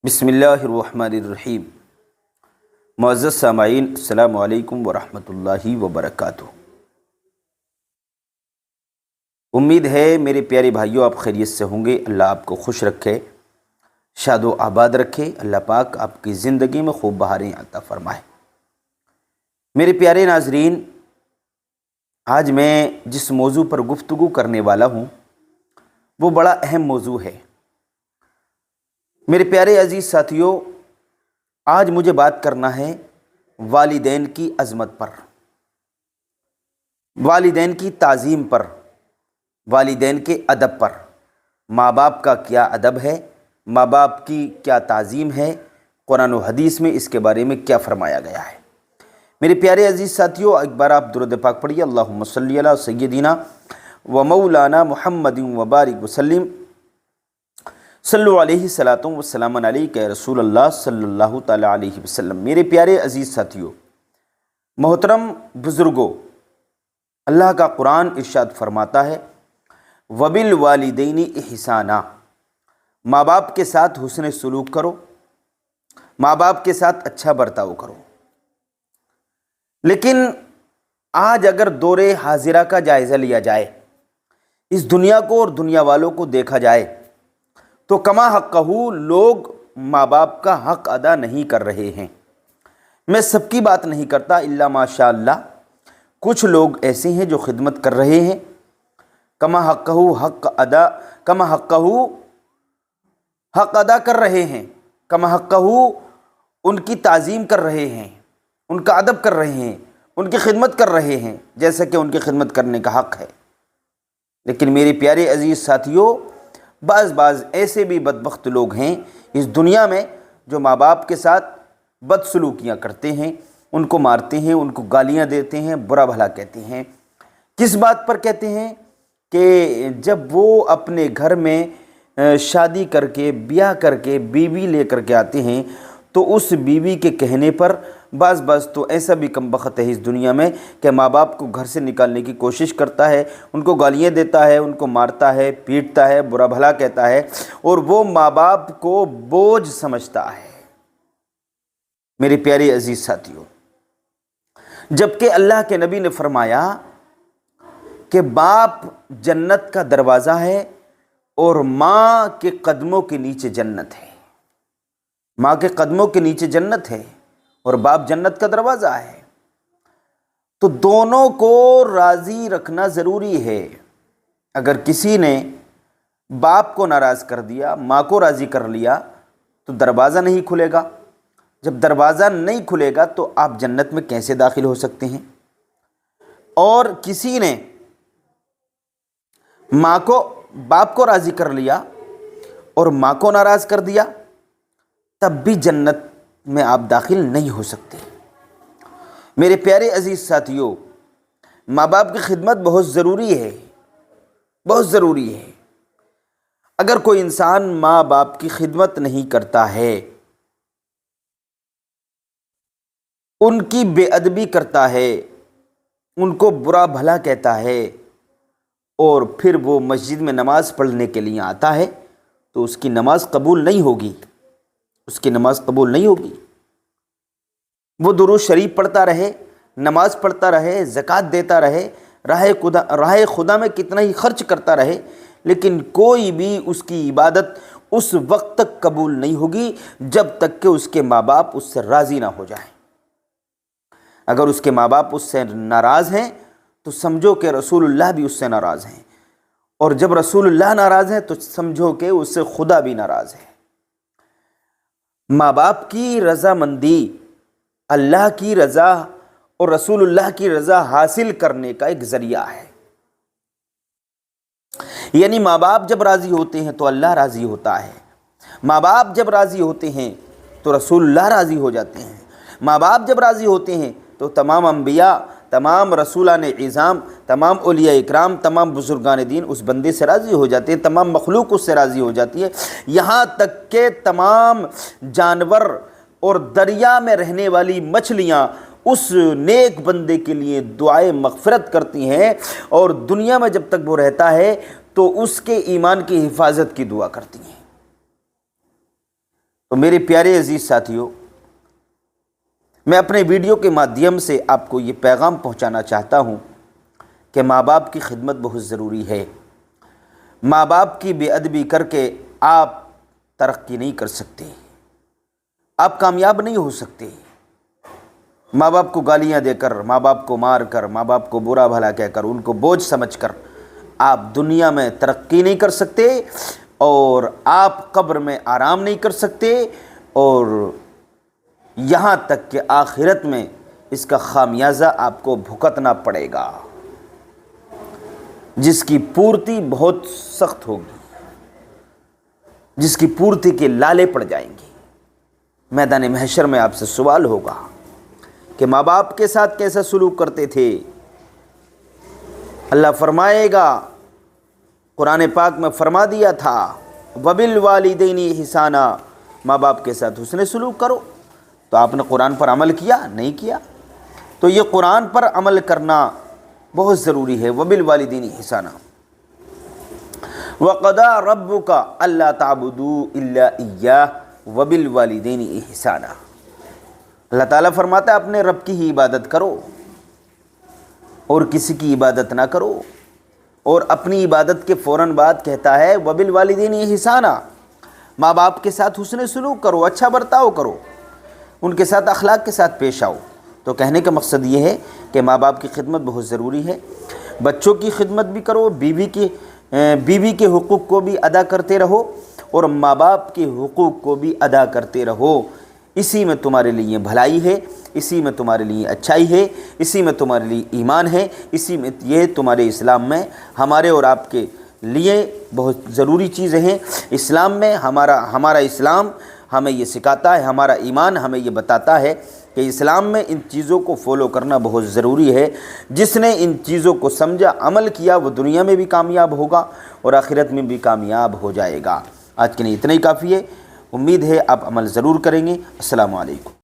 بسم اللہ الرحمن الرحیم۔ معزز سامعین، السلام علیکم ورحمۃ اللہ وبرکاتہ۔ امید ہے میرے پیارے بھائیوں آپ خیریت سے ہوں گے۔ اللہ آپ کو خوش رکھے، شاد و آباد رکھے۔ اللہ پاک آپ کی زندگی میں خوب بہاریں عطا فرمائے۔ میرے پیارے ناظرین، آج میں جس موضوع پر گفتگو کرنے والا ہوں وہ بڑا اہم موضوع ہے۔ میرے پیارے عزیز ساتھیوں، آج مجھے بات کرنا ہے والدین کی عظمت پر، والدین کی تعظیم پر، والدین کے ادب پر۔ ماں باپ کا کیا ادب ہے، ماں باپ کی کیا تعظیم ہے، قرآن و حدیث میں اس کے بارے میں کیا فرمایا گیا ہے۔ میرے پیارے عزیز ساتھیوں، ایک بار آپ درود پاک پڑھیے، اللہم صلی علی سیدنا و مولانا محمد وبارک وسلم، صلو علیہ صلاۃ وسلام علیک رسول اللہ صلی اللہ تعالیٰ علیہ وسلم۔ میرے پیارے عزیز ساتھیوں، محترم بزرگوں، اللہ کا قرآن ارشاد فرماتا ہے وَبِالْوَالِدَيْنِ إِحْسَانًا، ماں باپ کے ساتھ حسن سلوک کرو، ماں باپ کے ساتھ اچھا برتاؤ کرو۔ لیکن آج اگر دور حاضرہ کا جائزہ لیا جائے، اس دنیا کو اور دنیا والوں کو دیکھا جائے تو کما حقہ لوگ ماں باپ کا حق ادا نہیں کر رہے ہیں۔ میں سب کی بات نہیں کرتا، الا ماشاء اللہ کچھ لوگ ایسے ہیں جو خدمت کر رہے ہیں، کما حقہ حق ادا کر رہے ہیں، کما حقہ ان کی تعظیم کر رہے ہیں، ان کا ادب کر رہے ہیں، ان کی خدمت کر رہے ہیں جیسا کہ ان کی خدمت کرنے کا حق ہے۔ لیکن میرے پیارے عزیز ساتھیوں، بعض ایسے بھی بدبخت لوگ ہیں اس دنیا میں جو ماں باپ کے ساتھ بدسلوکیاں کرتے ہیں، ان کو مارتے ہیں، ان کو گالیاں دیتے ہیں، برا بھلا کہتے ہیں۔ کس بات پر کہتے ہیں کہ جب وہ اپنے گھر میں شادی کر کے، بیاہ کر کے بیوی لے کر کے آتے ہیں تو اس بیوی کے کہنے پر بعض تو ایسا بھی کم بخت ہے اس دنیا میں کہ ماں باپ کو گھر سے نکالنے کی کوشش کرتا ہے، ان کو گالیاں دیتا ہے، ان کو مارتا ہے، پیٹتا ہے، برا بھلا کہتا ہے، اور وہ ماں باپ کو بوجھ سمجھتا ہے۔ میرے پیارے عزیز ساتھیوں، جبکہ اللہ کے نبی نے فرمایا کہ باپ جنت کا دروازہ ہے اور ماں کے قدموں کے نیچے جنت ہے۔ ماں کے قدموں کے نیچے جنت ہے اور باپ جنت کا دروازہ ہے۔ تو دونوں کو راضی رکھنا ضروری ہے۔ اگر کسی نے باپ کو ناراض کر دیا، ماں کو راضی کر لیا تو دروازہ نہیں کھلے گا۔ جب دروازہ نہیں کھلے گا تو آپ جنت میں کیسے داخل ہو سکتے ہیں؟ اور کسی نے باپ کو راضی کر لیا اور ماں کو ناراض کر دیا تب بھی جنت میں آپ داخل نہیں ہو سکتے۔ میرے پیارے عزیز ساتھیوں، ماں باپ کی خدمت بہت ضروری ہے، بہت ضروری ہے۔ اگر کوئی انسان ماں باپ کی خدمت نہیں کرتا ہے، ان کی بے ادبی کرتا ہے، ان کو برا بھلا کہتا ہے اور پھر وہ مسجد میں نماز پڑھنے کے لیے آتا ہے تو اس کی نماز قبول نہیں ہوگی، اس کی نماز قبول نہیں ہوگی۔ وہ درود شریف پڑھتا رہے، نماز پڑھتا رہے، زکوٰۃ دیتا رہے، راہ خدا میں کتنا ہی خرچ کرتا رہے، لیکن کوئی بھی اس کی عبادت اس وقت تک قبول نہیں ہوگی جب تک کہ اس کے ماں باپ اس سے راضی نہ ہو جائیں۔ اگر اس کے ماں باپ اس سے ناراض ہیں تو سمجھو کہ رسول اللہ بھی اس سے ناراض ہیں، اور جب رسول اللہ ناراض ہیں تو سمجھو کہ اس سے خدا بھی ناراض ہے۔ ماں باپ کی رضامندی اللہ کی رضا اور رسول اللہ کی رضا حاصل کرنے کا ایک ذریعہ ہے۔ یعنی ماں باپ جب راضی ہوتے ہیں تو اللہ راضی ہوتا ہے، ماں باپ جب راضی ہوتے ہیں تو رسول اللہ راضی ہو جاتے ہیں، ماں باپ جب راضی ہوتے ہیں تو تمام انبیاء، تمام رسولان اعظام، تمام اولیاء اکرام، تمام بزرگان دین اس بندے سے راضی ہو جاتے ہیں، تمام مخلوق اس سے راضی ہو جاتی ہے، یہاں تک کہ تمام جانور اور دریا میں رہنے والی مچھلیاں اس نیک بندے کے لیے دعائے مغفرت کرتی ہیں، اور دنیا میں جب تک وہ رہتا ہے تو اس کے ایمان کی حفاظت کی دعا کرتی ہیں۔ تو میرے پیارے عزیز ساتھیوں، میں اپنے ویڈیو کے مادھیم سے آپ کو یہ پیغام پہنچانا چاہتا ہوں کہ ماں باپ کی خدمت بہت ضروری ہے۔ ماں باپ کی بے ادبی کر کے آپ ترقی نہیں کر سکتے، آپ کامیاب نہیں ہو سکتے۔ ماں باپ کو گالیاں دے کر، ماں باپ کو مار کر، ماں باپ کو برا بھلا کہہ کر، ان کو بوجھ سمجھ کر آپ دنیا میں ترقی نہیں کر سکتے، اور آپ قبر میں آرام نہیں کر سکتے، اور یہاں تک کہ آخرت میں اس کا خامیازہ آپ کو بھگتنا پڑے گا، جس کی پورتی بہت سخت ہوگی، جس کی پورتی کے لالے پڑ جائیں گے۔ میدان محشر میں آپ سے سوال ہوگا کہ ماں باپ کے ساتھ کیسا سلوک کرتے تھے۔ اللہ فرمائے گا، قرآن پاک میں فرما دیا تھا وَبِالْوَالِدَيْنِ احسانا، ماں باپ کے ساتھ حسن سلوک کرو۔ تو آپ نے قرآن پر عمل کیا؟ نہیں کیا۔ تو یہ قرآن پر عمل کرنا بہت ضروری ہے۔ وَبِالْوَالِدَيْنِ احسانا وَقَضَىٰ رَبُّكَ أَلَّا تَعْبُدُوا إِلَّا إِيَّاهُ وَبِالْوَالِدَيْنِ احسانا۔ اللہ تعالیٰ فرماتا ہے اپنے رب کی ہی عبادت کرو اور کسی کی عبادت نہ کرو، اور اپنی عبادت کے فوراً بعد کہتا ہے وَبِالْوَالِدَيْنِ احسانا، ماں باپ کے ساتھ حسن سلوک کرو، اچھا برتاؤ کرو، ان کے ساتھ اخلاق کے ساتھ پیش آؤ۔ تو کہنے کا مقصد یہ ہے کہ ماں باپ کی خدمت بہت ضروری ہے۔ بچوں کی خدمت بھی کرو، بیوی کے حقوق کو بھی ادا کرتے رہو، اور ماں باپ کے حقوق کو بھی ادا کرتے رہو۔ اسی میں تمہارے لیے بھلائی ہے، اسی میں تمہارے لیے اچھائی ہے، اسی میں تمہارے لیے ایمان ہے، اسی میں یہ تمہارے اسلام میں ہمارے اور آپ کے لیے بہت ضروری چیزیں ہیں۔ اسلام میں ہمارا اسلام ہمیں یہ سکھاتا ہے، ہمارا ایمان ہمیں یہ بتاتا ہے کہ اسلام میں ان چیزوں کو فالو کرنا بہت ضروری ہے۔ جس نے ان چیزوں کو سمجھا، عمل کیا، وہ دنیا میں بھی کامیاب ہوگا اور آخرت میں بھی کامیاب ہو جائے گا۔ آج کے لیے اتنا ہی کافی ہے، امید ہے آپ عمل ضرور کریں گے۔ السلام علیکم۔